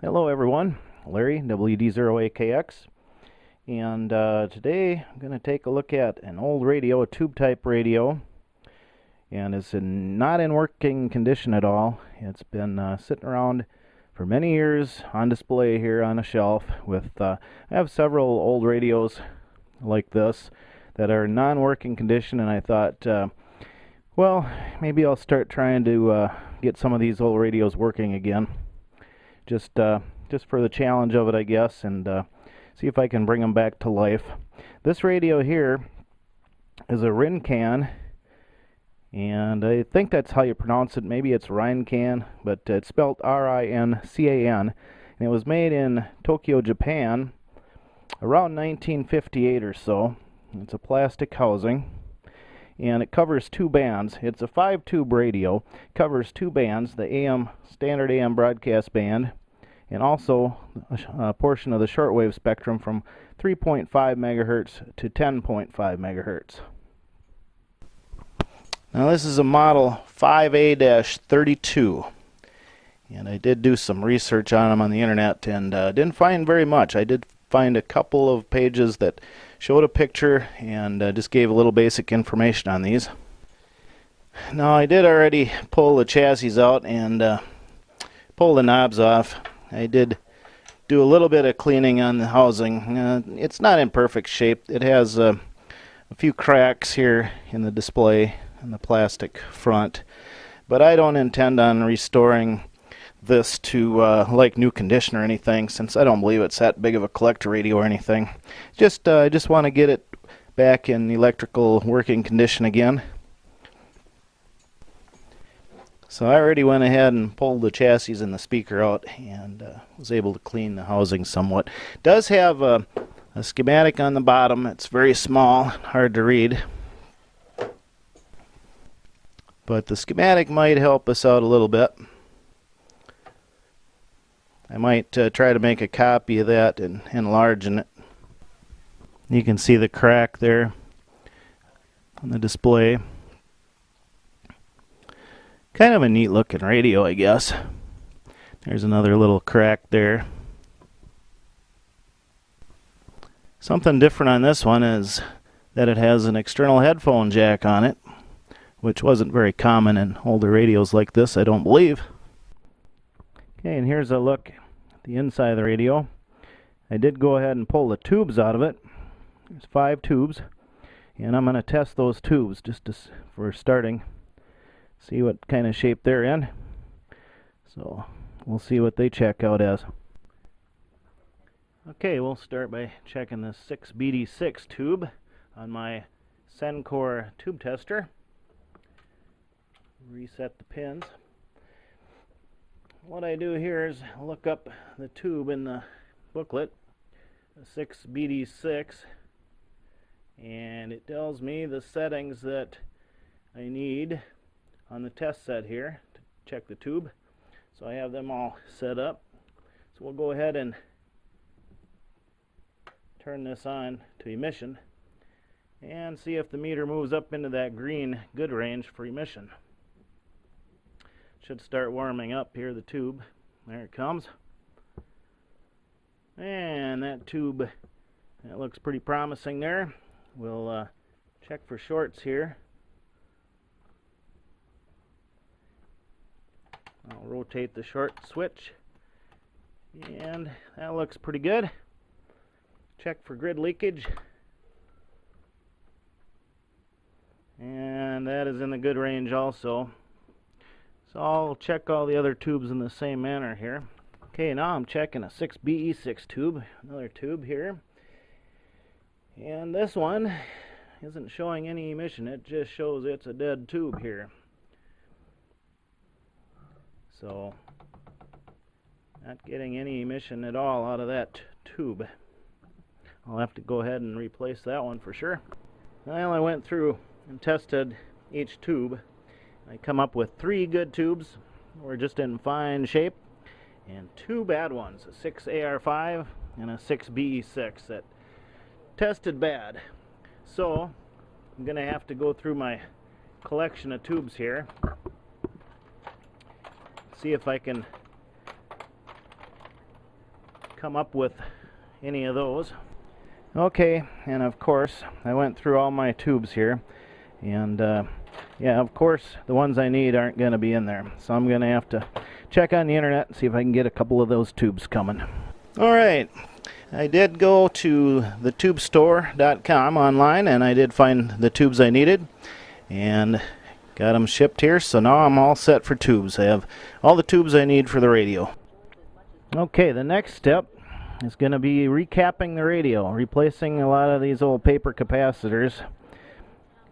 Hello everyone, Larry, WD0AKX, and today I'm going to take a look at an old radio, a tube type radio, and it's not in working condition at all. It's been sitting around for many years on display here on a shelf with, I have several old radios like this that are non-working condition, and I thought, well, maybe I'll start trying to get some of these old radios working again. Just for the challenge of it, I guess, and see if I can bring them back to life. This radio here is a Rincan, and I think that's how you pronounce it. Maybe it's Rincan, but it's spelled R-I-N-C-A-N, and it was made in Tokyo, Japan, around 1958 or so. It's a plastic housing, and it covers two bands. It's a 5-tube radio, covers two bands, the AM, standard AM broadcast band, and also a portion of the shortwave spectrum from 3.5 megahertz to 10.5 megahertz. Now this is a model 5A-32, and I did do some research on them on the internet and didn't find very much. I did find a couple of pages that showed a picture and just gave a little basic information on these. Now I did already pull the chassis out and pull the knobs off. I did do a little bit of cleaning on the housing. It's not in perfect shape. It has a few cracks here in the display and the plastic front, but I don't intend on restoring this to like new condition or anything, since I don't believe it's that big of a collector radio or anything. I just want to get it back in electrical working condition again. So I already went ahead and pulled the chassis and the speaker out and was able to clean the housing somewhat. It does have a schematic on the bottom. It's very small, hard to read. But the schematic might help us out a little bit. I might try to make a copy of that and enlarge it. You can see the crack there on the display. Kind of a neat looking radio, I guess. There's another little crack there. Something different on this one is that it has an external headphone jack on it, which wasn't very common in older radios like this, I don't believe. Okay, and here's a look at the inside of the radio. I did go ahead and pull the tubes out of it. There's 5 tubes, and I'm going to test those tubes just for starting. See what kind of shape they're in. So we'll see what they check out as. Okay, we'll start by checking the 6BD6 tube on my Sencor tube tester. Reset the pins. What I do here is look up the tube in the booklet, the 6BD6, and it tells me the settings that I need on the test set here to check the tube. So I have them all set up. So we'll go ahead and turn this on to emission and see if the meter moves up into that green good range for emission. Should start warming up here, the tube. There it comes. And that tube, that looks pretty promising there. We'll check for shorts here. I'll rotate the short switch, and that looks pretty good. Check for grid leakage, and that is in the good range also. So I'll check all the other tubes in the same manner here. Okay, now I'm checking a 6BE6 tube, another tube here, and this one isn't showing any emission. It just shows it's a dead tube here. So, not getting any emission at all out of that tube. I'll have to go ahead and replace that one for sure. I only went through and tested each tube. I come up with 3 good tubes, we're just in fine shape, and 2 bad ones, a 6AR5 and a 6BE6 that tested bad. So, I'm going to have to go through my collection of tubes here, see if I can come up with any of those. Okay, and of course I went through all my tubes here, and yeah, of course the ones I need aren't going to be in there, so I'm going to have to check on the internet and see if I can get a couple of those tubes coming. Alright, I did go to the tubestore.com online, and I did find the tubes I needed and got them shipped here, so now I'm all set for tubes. I have all the tubes I need for the radio. Okay, the next step is going to be recapping the radio, replacing a lot of these old paper capacitors.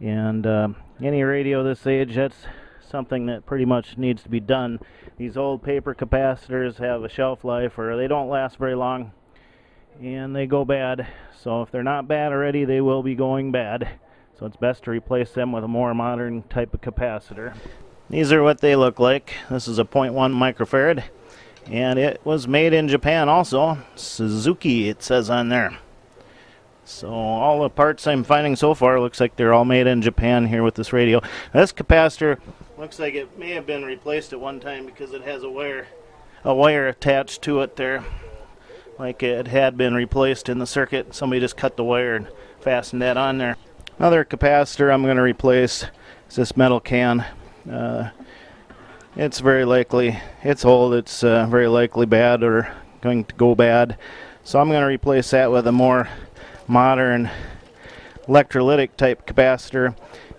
And any radio this age, that's something that pretty much needs to be done. These old paper capacitors have a shelf life, or they don't last very long, and they go bad. So if they're not bad already, they will be going bad. So it's best to replace them with a more modern type of capacitor. These are what they look like. This is a 0.1 microfarad, and it was made in Japan also. Suzuki, it says on there. So all the parts I'm finding so far looks like they're all made in Japan here with this radio. This capacitor looks like it may have been replaced at one time because it has a wire attached to it there, like it had been replaced in the circuit. Somebody just cut the wire and fastened that on there. Another capacitor I'm going to replace is this metal can. It's very likely, it's old, it's very likely bad or going to go bad. So I'm going to replace that with a more modern electrolytic type capacitor.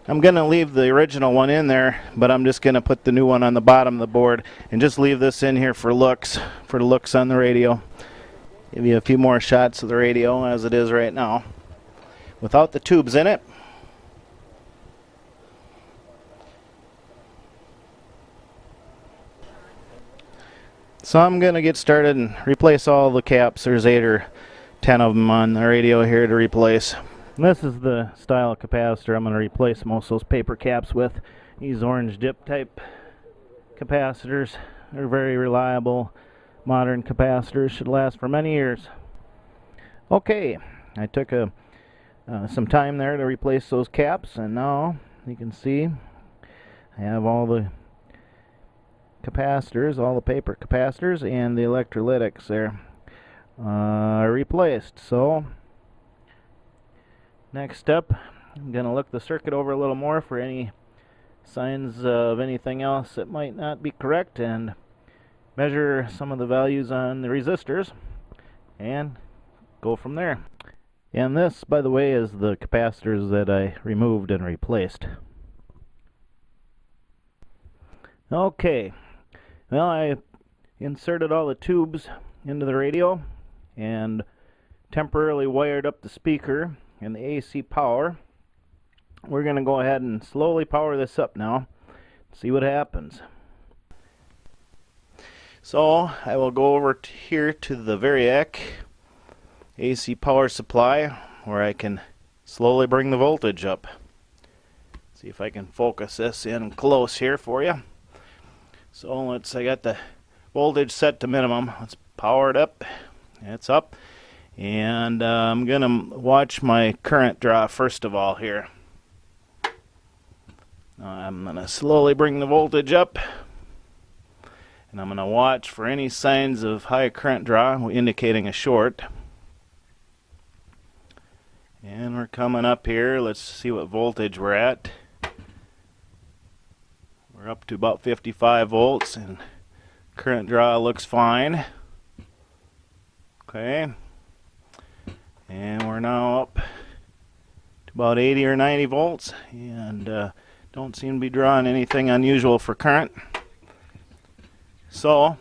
I'm going to leave the original one in there, but I'm just going to put the new one on the bottom of the board and just leave this in here for looks, for the looks on the radio. Give you a few more shots of the radio as it is right now, without the tubes in it. So I'm going to get started and replace all the caps. There's 8 or 10 of them on the radio here to replace. And this is the style capacitor I'm going to replace most of those paper caps with. These orange dip type capacitors. They're very reliable, modern capacitors, should last for many years. Okay, I took some time there to replace those caps, and now you can see I have all the capacitors, all the paper capacitors and the electrolytics there replaced. So next step, I'm going to look the circuit over a little more for any signs of anything else that might not be correct, and measure some of the values on the resistors and go from there. And this, by the way, is the capacitors that I removed and replaced. Okay, well, I inserted all the tubes into the radio and temporarily wired up the speaker and the AC power. We're going to go ahead and slowly power this up now, see what happens. So I will go over here to the Variac AC power supply, where I can slowly bring the voltage up. See if I can focus this in close here for you. So I got the voltage set to minimum. Let's power it up. It's up. And I'm going to watch my current draw first of all here. I'm going to slowly bring the voltage up. And I'm going to watch for any signs of high current draw indicating a short. And we're coming up here. Let's see what voltage we're at. We're up to about 55 volts and current draw looks fine. Okay. And we're now up to about 80 or 90 volts and don't seem to be drawing anything unusual for current. So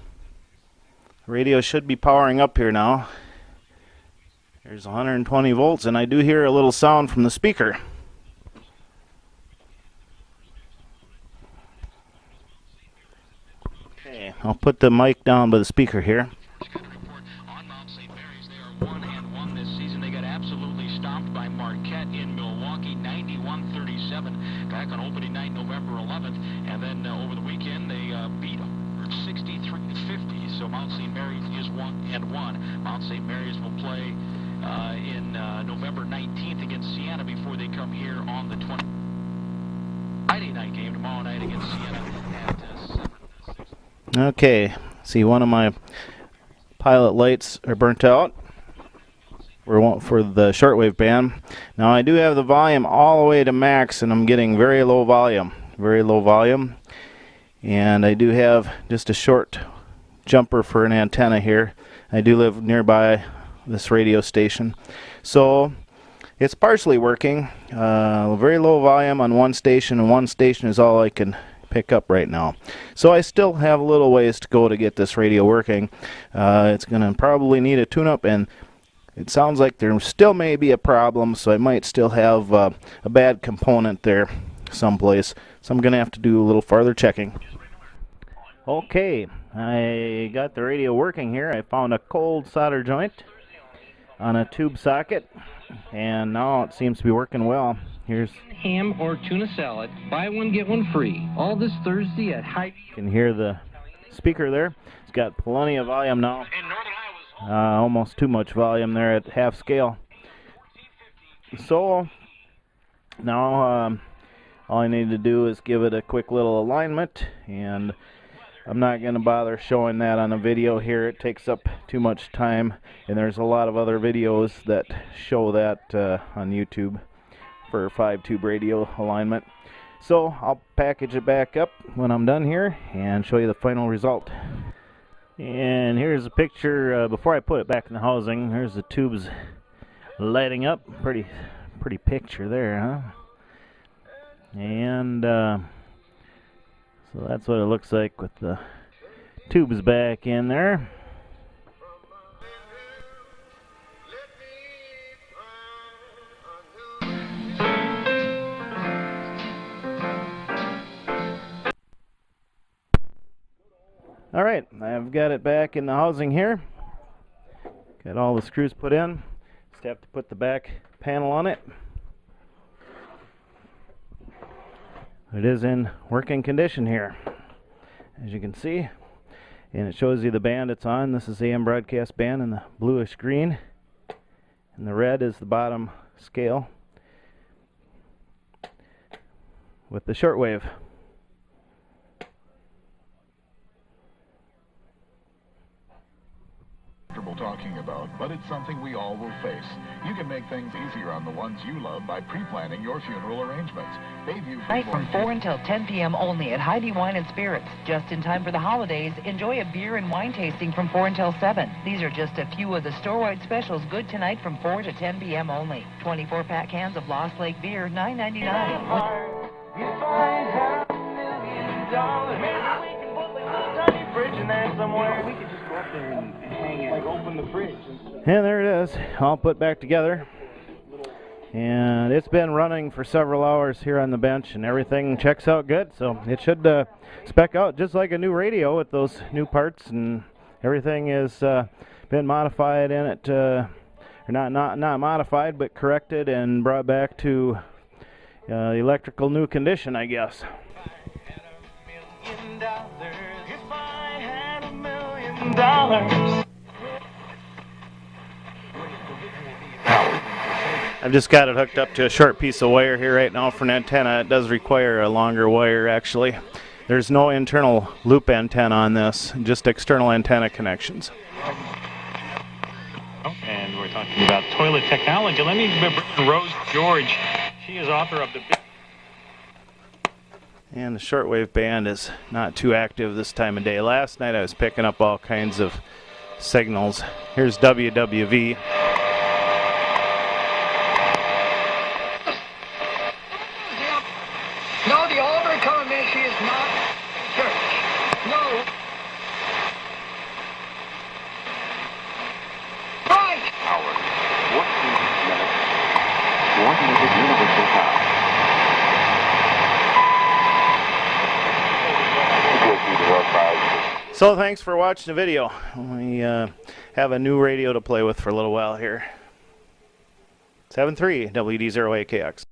the radio should be powering up here now. There's 120 volts, and I do hear a little sound from the speaker. Okay, I'll put the mic down by the speaker here. On Mount St. Mary's, they are 1-1 this season. They got absolutely stomped by Marquette in Milwaukee, 91-37, back on opening night, November 11th. And then over the weekend, they beat 63-50. So Mount St. Mary's is 1-1. Mount St. Mary's will play in November 19th against Siena before they come here on the 20th. Friday night game tomorrow night against Siena at 7. Okay, see, one of my pilot lights are burnt out for the shortwave band. Now I do have the volume all the way to max, and I'm getting very low volume. And I do have just a short jumper for an antenna here. I do live nearby this radio station, so it's partially working. Very low volume on one station, and one station is all I can pick up right now. So I still have a little ways to go to get this radio working. It's gonna probably need a tune-up, and it sounds like there still may be a problem, so I might still have a bad component there someplace. So I'm gonna have to do a little farther checking. Okay, I got the radio working here. I found a cold solder joint on a tube socket, and now it seems to be working well. Here's ham or tuna salad. Buy one, get one free. All this Thursday at Hy-Vee. You can hear the speaker there. It's got plenty of volume now. Almost too much volume there at half scale. So now all I need to do is give it a quick little alignment, and I'm not going to bother showing that on a video here. It takes up too much time, and there's a lot of other videos that show that on YouTube for 5-tube radio alignment. So I'll package it back up when I'm done here and show you the final result. And here's a picture before I put it back in the housing. Here's the tubes lighting up. Pretty picture there, huh? And so that's what it looks like with the tubes back in there. Alright, I've got it back in the housing here. Got all the screws put in. Just have to put the back panel on it. It is in working condition here, as you can see, and it shows you the band it's on. This is AM broadcast band in the bluish green, and the red is the bottom scale with the shortwave. Talking about, but it's something we all will face. You can make things easier on the ones you love by pre-planning your funeral arrangements. Tonight from 4 until 10 p.m. only at Hy-Vee Wine and Spirits. Just in time for the holidays, enjoy a beer and wine tasting from 4 until 7. These are just a few of the store-wide specials good tonight from 4 to 10 p.m. only. 24-pack cans of Lost Lake beer, $9.99. If I had $1 million, maybe we can put like a tiny fridge in there somewhere. We could just go up there and hang it, like open the fridge. And there it is, all put back together. And it's been running for several hours here on the bench, and everything checks out good. So it should spec out just like a new radio with those new parts, and everything has been modified in it, or not modified, but corrected and brought back to the electrical new condition, I guess. If I had $1 million. I've just got it hooked up to a short piece of wire here right now for an antenna. It does require a longer wire, actually. There's no internal loop antenna on this, just external antenna connections. And we're talking about toilet technology. Let me bring Rose George. She is author of the... And the shortwave band is not too active this time of day. Last night I was picking up all kinds of signals. Here's WWV. No, the overcome issue is not church. No. Right. Hour, 14 minutes, 100 universal time. So thanks for watching the video. We have a new radio to play with for a little while here. 7.3 WD0AKX.